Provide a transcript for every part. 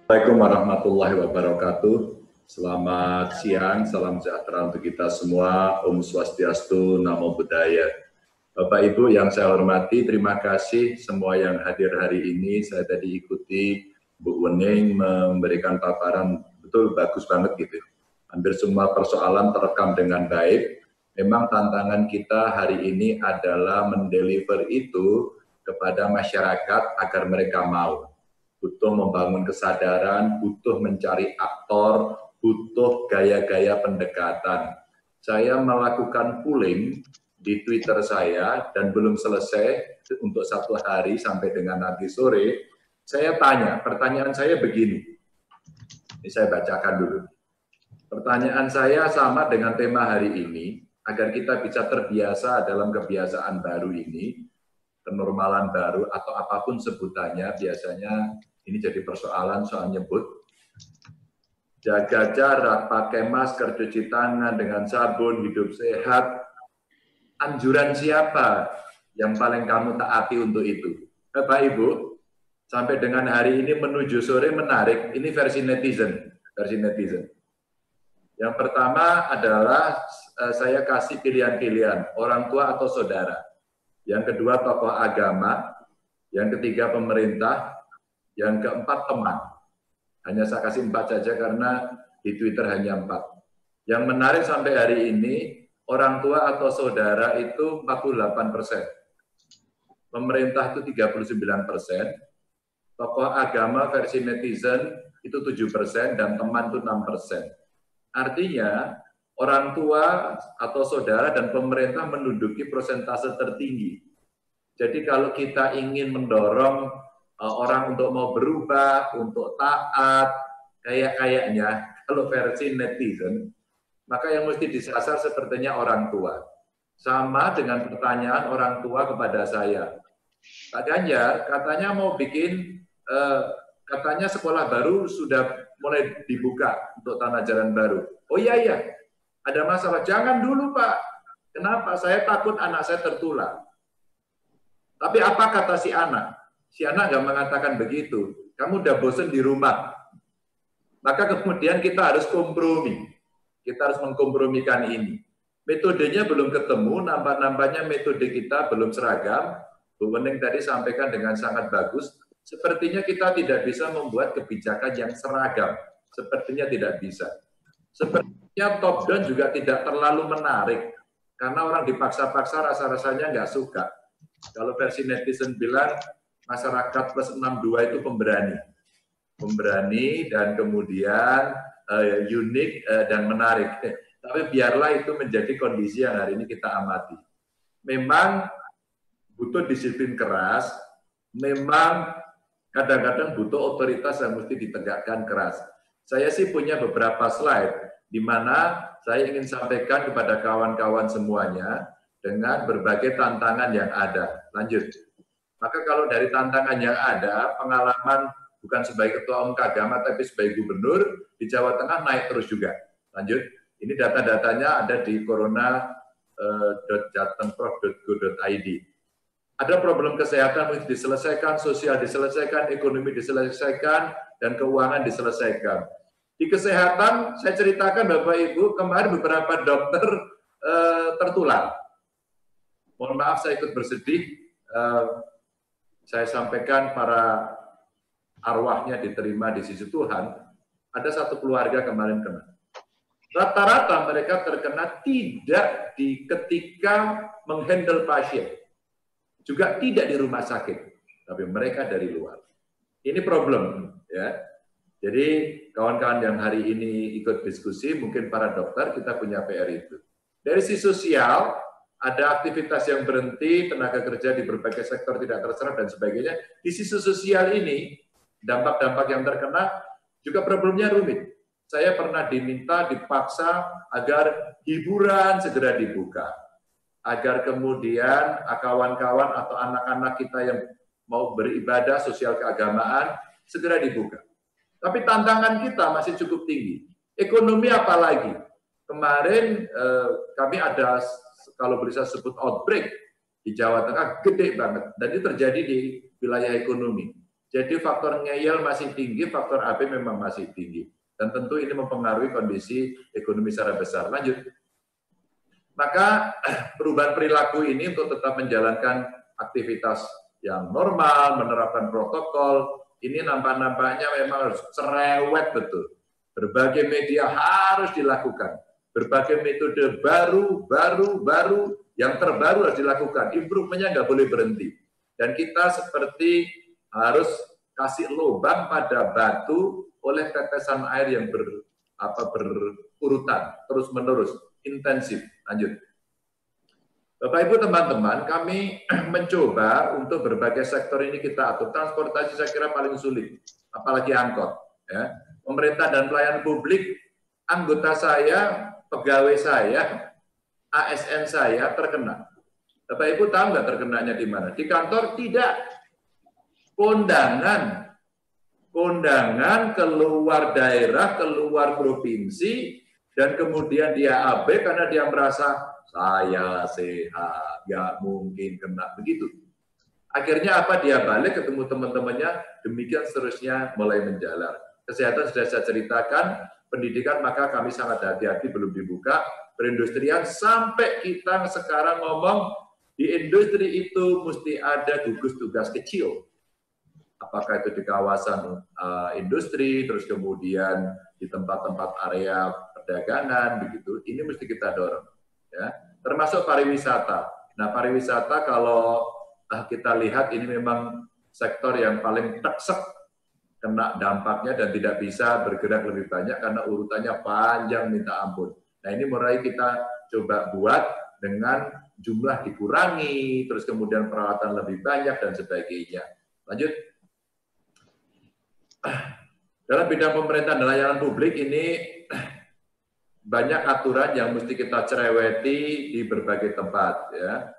Assalamualaikum warahmatullahi wabarakatuh. Selamat siang, salam sejahtera untuk kita semua. Om Swastiastu, Namo Buddhaya. Bapak Ibu yang saya hormati, terima kasih semua yang hadir hari ini. Saya tadi ikuti Bu Wening memberikan paparan, betul bagus banget gitu. Hampir semua persoalan terekam dengan baik. Memang tantangan kita hari ini adalah mendeliver itu kepada masyarakat agar mereka mau. Butuh membangun kesadaran, butuh mencari aktor, butuh gaya-gaya pendekatan. Saya melakukan polling di Twitter saya dan belum selesai untuk 1 hari sampai dengan nanti sore. Saya tanya, pertanyaan saya begini. Ini saya bacakan dulu. Pertanyaan saya sama dengan tema hari ini, agar kita bisa terbiasa dalam kebiasaan baru ini, kenormalan baru atau apapun sebutannya, biasanya ini jadi persoalan soal nyebut. Jaga jarak, pakai masker, cuci tangan dengan sabun, hidup sehat. Anjuran siapa yang paling kamu taati untuk itu? Bapak Ibu, sampai dengan hari ini menuju sore menarik, ini versi netizen. Yang pertama adalah saya kasih pilihan-pilihan, orang tua atau saudara. Yang kedua tokoh agama, yang ketiga pemerintah, yang keempat teman. Hanya saya kasih 4 saja karena di Twitter hanya 4. Yang menarik sampai hari ini, orang tua atau saudara itu 48%. Pemerintah itu 39%, tokoh agama versi netizen itu 7%, dan teman itu 6%. Artinya, orang tua atau saudara dan pemerintah menduduki persentase tertinggi. Jadi kalau kita ingin mendorong orang untuk mau berubah, untuk taat, kayaknya kalau versi netizen, maka yang mesti disasar sepertinya orang tua. Sama dengan pertanyaan orang tua kepada saya. Pak Ganjar katanya mau bikin, katanya sekolah baru sudah mulai dibuka untuk tanah jalan baru. Oh iya, ada masalah. Jangan dulu Pak. Kenapa? Saya takut anak saya tertular. Tapi apa kata si anak? Si anak nggak mengatakan begitu. Kamu udah bosan di rumah. Maka kemudian kita harus kompromi. Kita harus mengkompromikan ini. Metodenya belum ketemu, nambah-nambahnya metode kita belum seragam. Bu Wening tadi sampaikan dengan sangat bagus. Sepertinya kita tidak bisa membuat kebijakan yang seragam. Sepertinya tidak bisa. Sepertinya top down juga tidak terlalu menarik. Karena orang dipaksa-paksa rasa-rasanya nggak suka. Kalau versi netizen bilang, masyarakat plus 62 itu pemberani. Pemberani dan kemudian unik dan menarik. Tapi biarlah itu menjadi kondisi yang hari ini kita amati. Memang butuh disiplin keras, memang kadang-kadang butuh otoritas yang mesti ditegakkan keras. Saya sih punya beberapa slide di mana saya ingin sampaikan kepada kawan-kawan semuanya dengan berbagai tantangan yang ada. Lanjut. Maka kalau dari tantangan yang ada, pengalaman bukan sebagai ketua umum agama tapi sebagai gubernur di Jawa Tengah naik terus juga. Lanjut. Ini data-datanya ada di corona.jatengprof.go.id. Ada problem kesehatan yang diselesaikan, sosial diselesaikan, ekonomi diselesaikan, dan keuangan diselesaikan. Di kesehatan, saya ceritakan Bapak Ibu, kemarin beberapa dokter tertular. Mohon maaf saya ikut bersedih, saya sampaikan para arwahnya diterima di sisi Tuhan, ada satu keluarga kemarin kena. Rata-rata mereka terkena tidak ketika menghandle pasien. Juga tidak di rumah sakit, tapi mereka dari luar. Ini problem, ya. Jadi kawan-kawan yang hari ini ikut diskusi, mungkin para dokter kita punya PR itu. Dari sisi sosial, ada aktivitas yang berhenti, tenaga kerja di berbagai sektor tidak terserap dan sebagainya. Di sisi sosial ini, dampak-dampak yang terkena juga problemnya rumit. Saya pernah dipaksa agar hiburan segera dibuka. Agar kemudian kawan-kawan atau anak-anak kita yang mau beribadah sosial keagamaan segera dibuka. Tapi tantangan kita masih cukup tinggi. Ekonomi apalagi? Kemarin kami ada, kalau bisa sebut outbreak di Jawa Tengah, gede banget. Dan itu terjadi di wilayah ekonomi. Jadi faktor ngeyel masih tinggi, faktor AB memang masih tinggi. Dan tentu ini mempengaruhi kondisi ekonomi secara besar. Lanjut. Maka perubahan perilaku ini untuk tetap menjalankan aktivitas yang normal, menerapkan protokol, ini nampak-nampaknya memang harus cerewet betul. Berbagai media harus dilakukan. Berbagai metode baru yang terbaru harus dilakukan. Improve-nya nggak boleh berhenti. Dan kita seperti harus kasih lubang pada batu oleh tetesan air yang berurutan, terus-menerus, intensif. Lanjut. Bapak Ibu teman-teman, kami mencoba untuk berbagai sektor ini kita atur. Transportasi saya kira paling sulit, apalagi angkot. Ya. Pemerintah dan pelayanan publik, anggota saya, pegawai saya, ASN saya terkena. Bapak Ibu tahu nggak terkenanya di mana? Di kantor tidak. Kondangan keluar daerah, keluar provinsi, dan kemudian dia AB karena dia merasa saya sehat, nggak mungkin kena begitu. Akhirnya apa? Dia balik ketemu teman-temannya, demikian seterusnya mulai menjalar. Kesehatan sudah saya ceritakan, pendidikan maka kami sangat hati-hati belum dibuka. Perindustrian sampai kita sekarang ngomong di industri itu mesti ada gugus tugas kecil. Apakah itu di kawasan industri, terus kemudian di tempat-tempat area perdagangan, begitu. Ini mesti kita dorong. Ya, termasuk pariwisata. Nah, pariwisata kalau kita lihat ini memang sektor yang paling teksek kena dampaknya dan tidak bisa bergerak lebih banyak karena urutannya panjang minta ampun. Nah, ini mulai kita coba buat dengan jumlah dikurangi, terus kemudian peralatan lebih banyak dan sebagainya. Lanjut. Dalam bidang pemerintahan dan layanan publik ini banyak aturan yang mesti kita cereweti di berbagai tempat, ya.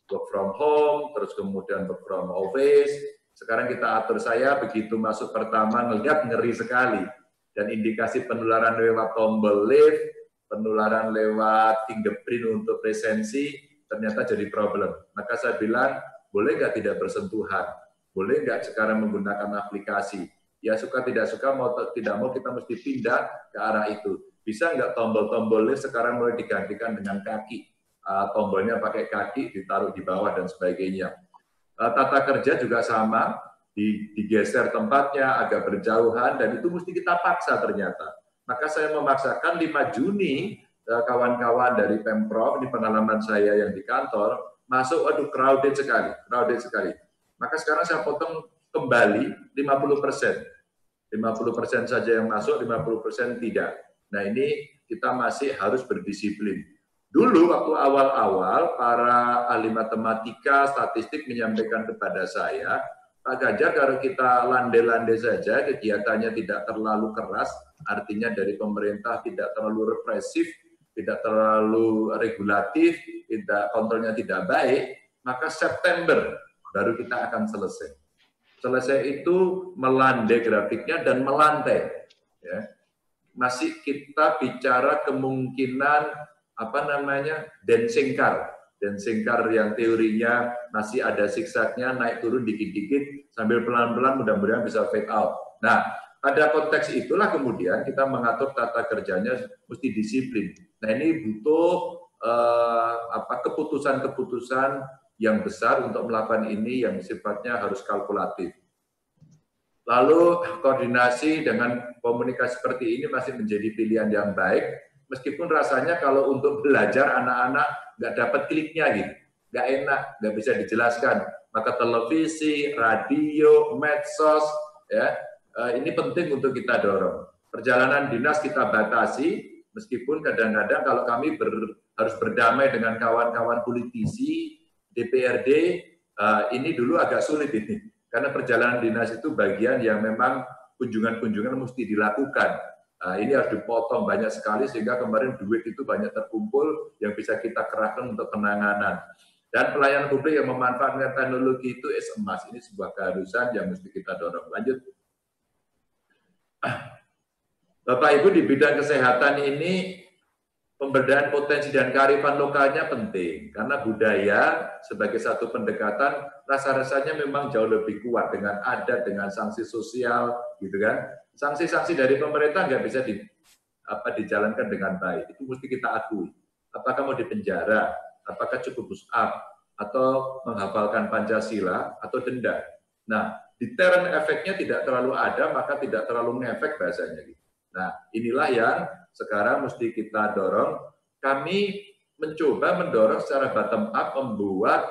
Work from home, terus kemudian work from office. Sekarang kita atur, saya begitu masuk pertama ngelihat ngeri sekali. Dan indikasi penularan lewat tombol lift, penularan lewat fingerprint untuk presensi, ternyata jadi problem. Maka saya bilang, boleh nggak tidak bersentuhan? Boleh nggak sekarang menggunakan aplikasi? Ya suka tidak suka, mau tidak mau kita mesti pindah ke arah itu. Bisa nggak tombol-tombol lift sekarang mulai digantikan dengan kaki? Tombolnya pakai kaki, ditaruh di bawah dan sebagainya. Tata kerja juga sama, digeser tempatnya, agak berjauhan, dan itu mesti kita paksa ternyata. Maka saya memaksakan 5 Juni, kawan-kawan dari Pemprov, ini pengalaman saya yang di kantor, masuk, aduh crowded sekali. Maka sekarang saya potong kembali 50%. 50% saja yang masuk, 50% tidak. Nah, ini kita masih harus berdisiplin. Dulu waktu awal-awal para ahli matematika, statistik menyampaikan kepada saya, Pak Ganjar kalau kita landai-landai saja, kegiatannya tidak terlalu keras, artinya dari pemerintah tidak terlalu represif, tidak terlalu regulatif, kontrolnya tidak baik, maka September baru kita akan selesai. Selesai itu melandai grafiknya dan melantai. Ya. Masih kita bicara kemungkinan dancing car yang teorinya masih ada zigzagnya, naik turun dikit-dikit sambil pelan-pelan mudah-mudahan bisa fade out. Nah, pada konteks itulah kemudian kita mengatur tata kerjanya mesti disiplin. Nah, ini butuh keputusan-keputusan yang besar untuk melakukan ini yang sifatnya harus kalkulatif. Lalu koordinasi dengan komunikasi seperti ini masih menjadi pilihan yang baik, meskipun rasanya kalau untuk belajar anak-anak nggak dapat kliknya gitu, nggak enak, nggak bisa dijelaskan. Maka televisi, radio, medsos, ya ini penting untuk kita dorong. Perjalanan dinas kita batasi, meskipun kadang-kadang kalau kami harus berdamai dengan kawan-kawan politisi, DPRD, ini dulu agak sulit ini. Karena perjalanan dinas itu bagian yang memang kunjungan-kunjungan mesti dilakukan. Ini harus dipotong banyak sekali sehingga kemarin duit itu banyak terkumpul yang bisa kita kerahkan untuk penanganan. Dan pelayanan publik yang memanfaatkan teknologi itu emas. Ini sebuah keharusan yang mesti kita dorong. Lanjut. Bapak Ibu, di bidang kesehatan ini pemberdayaan potensi dan kearifan lokalnya penting, karena budaya sebagai satu pendekatan rasa-rasanya memang jauh lebih kuat dengan adat, dengan sanksi sosial, gitu kan. Sanksi-sanksi dari pemerintah nggak bisa dijalankan dengan baik, itu mesti kita akui. Apakah mau dipenjara, apakah cukup push up, atau menghafalkan Pancasila, atau denda. Nah, deterrent efeknya tidak terlalu ada, maka tidak terlalu ngefek bahasanya. Nah, inilah yang sekarang mesti kita dorong. Kami mencoba mendorong secara bottom up membuat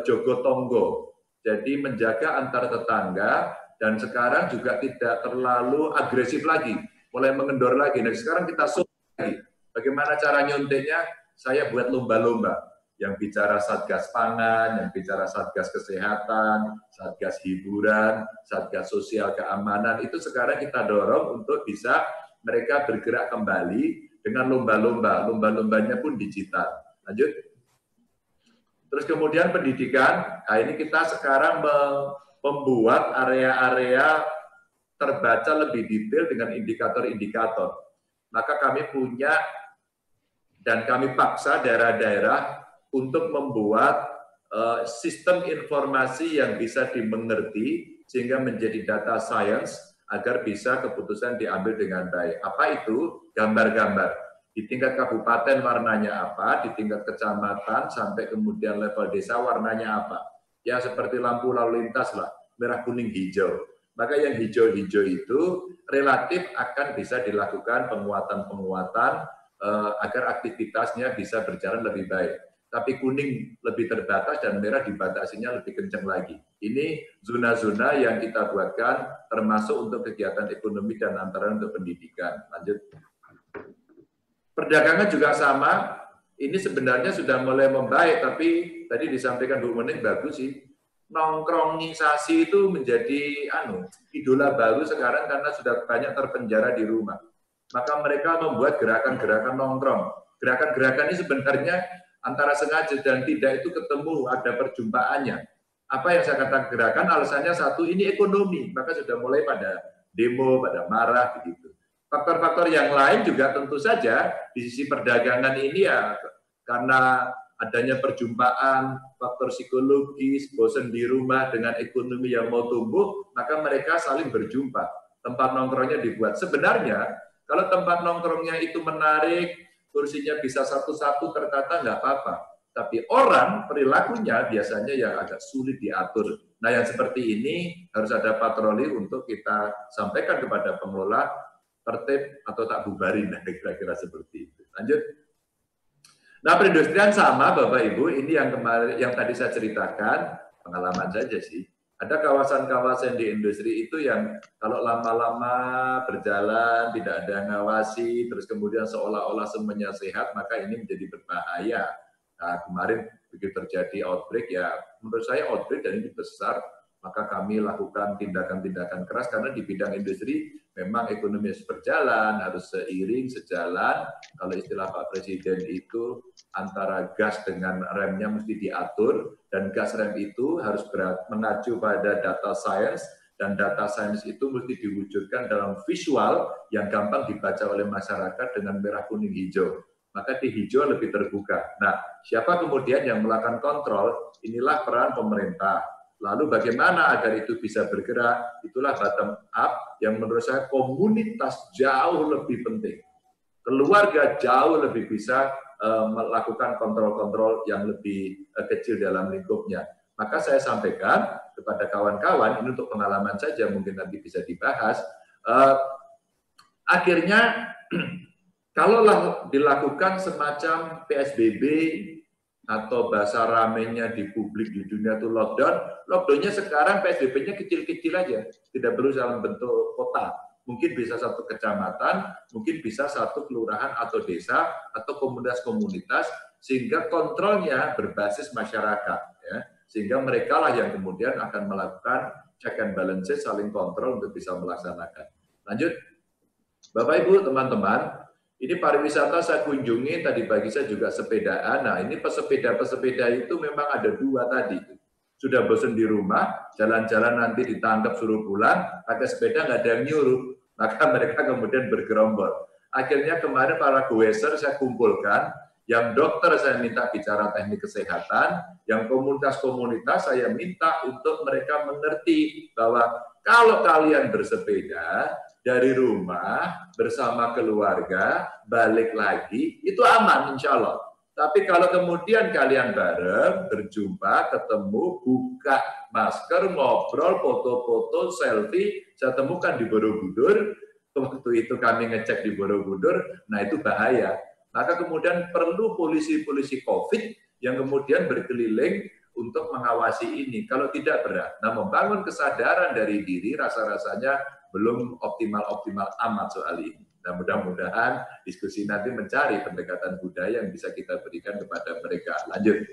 jogotongo. Jadi menjaga antar tetangga, dan sekarang juga tidak terlalu agresif lagi, mulai mengendor lagi. Nah, sekarang kita lagi. Bagaimana cara nyuntiknya? Saya buat lomba-lomba. Yang bicara Satgas Pangan, yang bicara Satgas Kesehatan, Satgas Hiburan, Satgas Sosial Keamanan, itu sekarang kita dorong untuk bisa mereka bergerak kembali dengan lomba-lomba. Lomba-lombanya pun digital. Lanjut. Terus kemudian pendidikan, nah ini kita sekarang membuat area-area terbaca lebih detail dengan indikator-indikator. Maka kami punya dan kami paksa daerah-daerah untuk membuat sistem informasi yang bisa dimengerti sehingga menjadi data science agar bisa keputusan diambil dengan baik. Apa itu? Gambar-gambar. Di tingkat kabupaten warnanya apa, di tingkat kecamatan sampai kemudian level desa warnanya apa. Ya seperti lampu lalu lintas lah, merah, kuning, hijau. Maka yang hijau-hijau itu relatif akan bisa dilakukan penguatan-penguatan agar aktivitasnya bisa berjalan lebih baik. Tapi kuning lebih terbatas dan merah dibatasinya lebih kencang lagi. Ini zona-zona yang kita buatkan termasuk untuk kegiatan ekonomi dan antara untuk pendidikan. Lanjut. Perdagangan juga sama. Ini sebenarnya sudah mulai membaik, tapi tadi disampaikan Bu Mening bagus sih. Nongkrongisasi itu menjadi idola baru sekarang karena sudah banyak terpenjara di rumah. Maka mereka membuat gerakan-gerakan nongkrong. Gerakan-gerakan ini sebenarnya antara sengaja dan tidak itu ketemu, ada perjumpaannya. Apa yang saya katakan gerakan, alasannya satu, ini ekonomi. Maka sudah mulai pada demo, pada marah, begitu. Faktor-faktor yang lain juga tentu saja di sisi perdagangan ini ya karena adanya perjumpaan, faktor psikologis, bosan di rumah dengan ekonomi yang mau tumbuh, maka mereka saling berjumpa. Tempat nongkrongnya dibuat. Sebenarnya, kalau tempat nongkrongnya itu menarik, kursinya bisa satu-satu tertata, nggak apa-apa. Tapi orang, perilakunya biasanya yang agak sulit diatur. Nah, yang seperti ini harus ada patroli untuk kita sampaikan kepada pengelola, tertib atau tak bubarin, kira-kira seperti itu. Lanjut. Nah, perindustrian sama, Bapak Ibu, ini yang kemarin, yang tadi saya ceritakan, pengalaman saja sih. Ada kawasan-kawasan di industri itu yang kalau lama-lama berjalan, tidak ada yang ngawasi, terus kemudian seolah-olah semuanya sehat, maka ini menjadi berbahaya. Nah, kemarin begitu terjadi outbreak, ya menurut saya outbreak dan ini besar, maka kami lakukan tindakan-tindakan keras karena di bidang industri memang ekonomi harus berjalan, harus seiring, sejalan. Kalau istilah Pak Presiden itu antara gas dengan remnya mesti diatur, dan gas rem itu harus mengacu pada data science, dan data science itu mesti diwujudkan dalam visual yang gampang dibaca oleh masyarakat dengan merah, kuning, hijau. Maka di hijau lebih terbuka. Nah, siapa kemudian yang melakukan kontrol? Inilah peran pemerintah. Lalu bagaimana agar itu bisa bergerak? Itulah bottom up yang menurut saya komunitas jauh lebih penting. Keluarga jauh lebih bisa melakukan kontrol-kontrol yang lebih kecil dalam lingkupnya. Maka saya sampaikan kepada kawan-kawan, ini untuk pengalaman saja, mungkin nanti bisa dibahas. Akhirnya, kalaulah dilakukan semacam PSBB, atau bahasa ramenya di publik di dunia itu lockdown, lockdownnya sekarang PSBB-nya kecil-kecil aja, tidak perlu dalam bentuk kota. Mungkin bisa satu kecamatan, mungkin bisa satu kelurahan atau desa, atau komunitas-komunitas, sehingga kontrolnya berbasis masyarakat. Ya. Sehingga mereka lah yang kemudian akan melakukan check and balances, saling kontrol untuk bisa melaksanakan. Lanjut. Bapak Ibu, teman-teman, ini pariwisata saya kunjungi, tadi pagi saya juga sepedaan. Nah, ini pesepeda itu memang ada dua tadi. Sudah bosan di rumah, jalan-jalan nanti ditangkap suruh pulang, pakai sepeda nggak ada yang nyuruh. Maka mereka kemudian bergerombol. Akhirnya kemarin para goeser saya kumpulkan, yang dokter saya minta bicara teknik kesehatan, yang komunitas-komunitas saya minta untuk mereka mengerti bahwa kalau kalian bersepeda dari rumah bersama keluarga, balik lagi, itu aman insya Allah. Tapi kalau kemudian kalian bareng, berjumpa, ketemu, buka masker, ngobrol, foto-foto, selfie, saya temukan di Borobudur, waktu itu kami ngecek di Borobudur, nah itu bahaya. Maka kemudian perlu polisi-polisi COVID yang kemudian berkeliling untuk mengawasi ini. Kalau tidak berat. Nah, membangun kesadaran dari diri rasa-rasanya belum optimal-optimal amat soal ini. Nah, mudah-mudahan diskusi nanti mencari pendekatan budaya yang bisa kita berikan kepada mereka. Lanjut.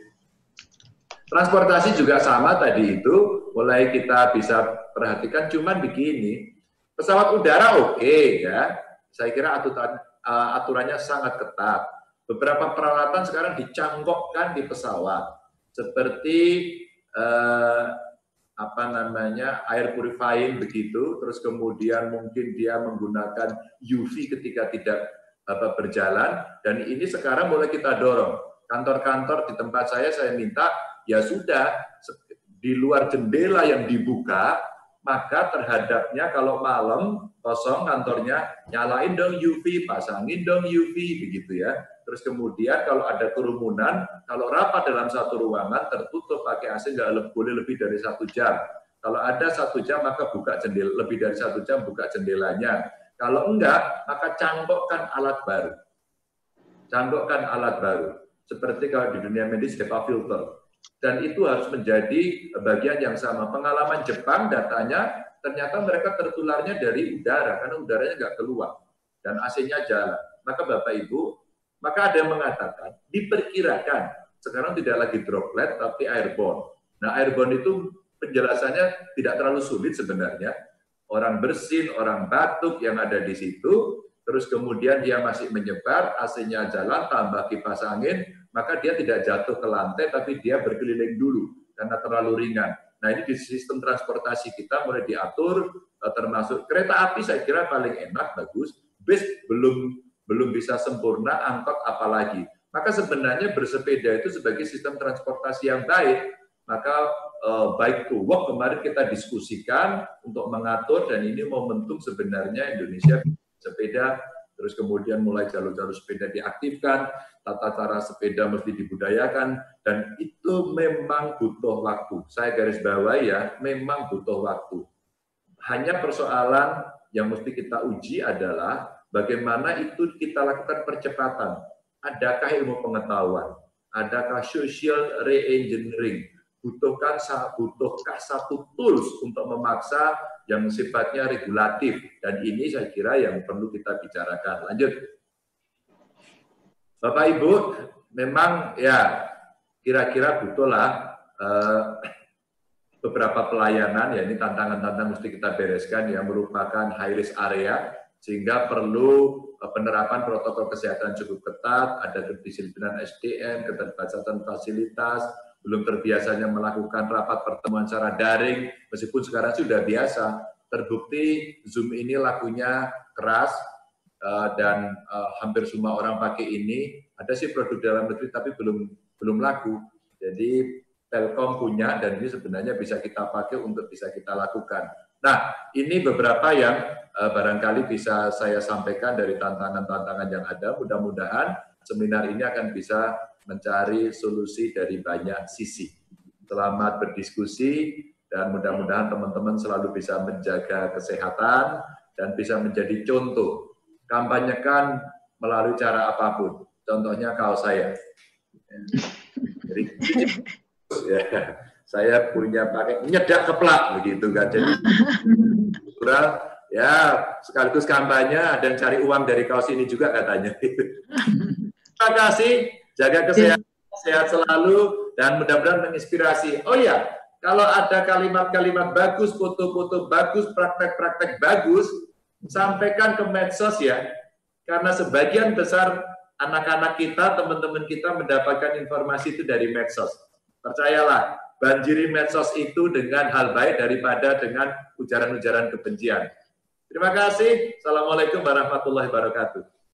Transportasi juga sama tadi itu, mulai kita bisa perhatikan cuman begini. Pesawat udara oke, ya. Saya kira aturannya sangat ketat. Beberapa peralatan sekarang dicangkokkan di pesawat, seperti air purifying begitu, terus kemudian mungkin dia menggunakan UV ketika tidak berjalan, dan ini sekarang mulai kita dorong. Kantor-kantor di tempat saya minta, ya sudah, di luar jendela yang dibuka, maka terhadapnya kalau malam kosong kantornya, nyalain dong UV, pasangin dong UV, begitu ya. Terus kemudian kalau ada kerumunan, kalau rapat dalam satu ruangan tertutup pakai AC nggak boleh lebih dari 1 jam. Kalau ada 1 jam maka buka jendela, lebih dari 1 jam buka jendelanya. Kalau enggak maka cangkokkan alat baru. Cangkokkan alat baru. Seperti kalau di dunia medis HEPA filter. Dan itu harus menjadi bagian yang sama. Pengalaman Jepang datanya ternyata mereka tertularnya dari udara karena udaranya nggak keluar dan AC-nya jalan. Maka Bapak Ibu, maka ada yang mengatakan diperkirakan sekarang tidak lagi droplet tapi airborne. Nah, airborne itu penjelasannya tidak terlalu sulit sebenarnya. Orang bersin, orang batuk yang ada di situ, terus kemudian dia masih menyebar, AC-nya jalan, tambah kipas angin, maka dia tidak jatuh ke lantai, tapi dia berkeliling dulu, karena terlalu ringan. Nah, ini di sistem transportasi kita mulai diatur, termasuk kereta api saya kira paling enak, bagus, bis belum bisa sempurna, angkot apalagi. Maka sebenarnya bersepeda itu sebagai sistem transportasi yang baik, maka bike to work kemarin kita diskusikan untuk mengatur, dan ini momentum sebenarnya Indonesia sepeda, terus kemudian mulai jalur-jalur sepeda diaktifkan, tata cara sepeda mesti dibudayakan, dan itu memang butuh waktu. Saya garis bawahi ya, memang butuh waktu. Hanya persoalan yang mesti kita uji adalah bagaimana itu kita lakukan percepatan. Adakah ilmu pengetahuan? Adakah social re-engineering? Butuhkah satu tools untuk memaksa yang sifatnya regulatif, dan ini saya kira yang perlu kita bicarakan. Lanjut. Bapak Ibu, memang ya kira-kira butuhlah beberapa pelayanan, ya ini tantangan-tantangan mesti kita bereskan yang merupakan high risk area, sehingga perlu penerapan protokol kesehatan cukup ketat, ada kedisiplinan SDM, keterbatasan fasilitas, belum terbiasanya melakukan rapat pertemuan secara daring, meskipun sekarang sudah biasa. Terbukti Zoom ini lakunya keras, dan hampir semua orang pakai ini. Ada sih produk dalam negeri tapi belum laku. Jadi Telkom punya, dan ini sebenarnya bisa kita pakai untuk bisa kita lakukan. Nah, ini beberapa yang barangkali bisa saya sampaikan dari tantangan-tantangan yang ada. Mudah-mudahan seminar ini akan bisa mencari solusi dari banyak sisi. Selamat berdiskusi, dan mudah-mudahan teman-teman selalu bisa menjaga kesehatan dan bisa menjadi contoh. Kampanyekan melalui cara apapun. Contohnya kaos saya. Jadi, ya, saya punya pakai nyedak keplak begitu kan. Jadi ya sekaligus kampanye, ada yang cari uang dari kaos ini juga katanya. Terima kasih. Jaga kesehatan, sehat selalu, dan mudah-mudahan menginspirasi. Oh ya, kalau ada kalimat-kalimat bagus, foto-foto bagus, praktek-praktek bagus, sampaikan ke medsos ya. Karena sebagian besar anak-anak kita, teman-teman kita mendapatkan informasi itu dari medsos. Percayalah, banjiri medsos itu dengan hal baik daripada dengan ujaran-ujaran kebencian. Terima kasih. Assalamualaikum warahmatullahi wabarakatuh.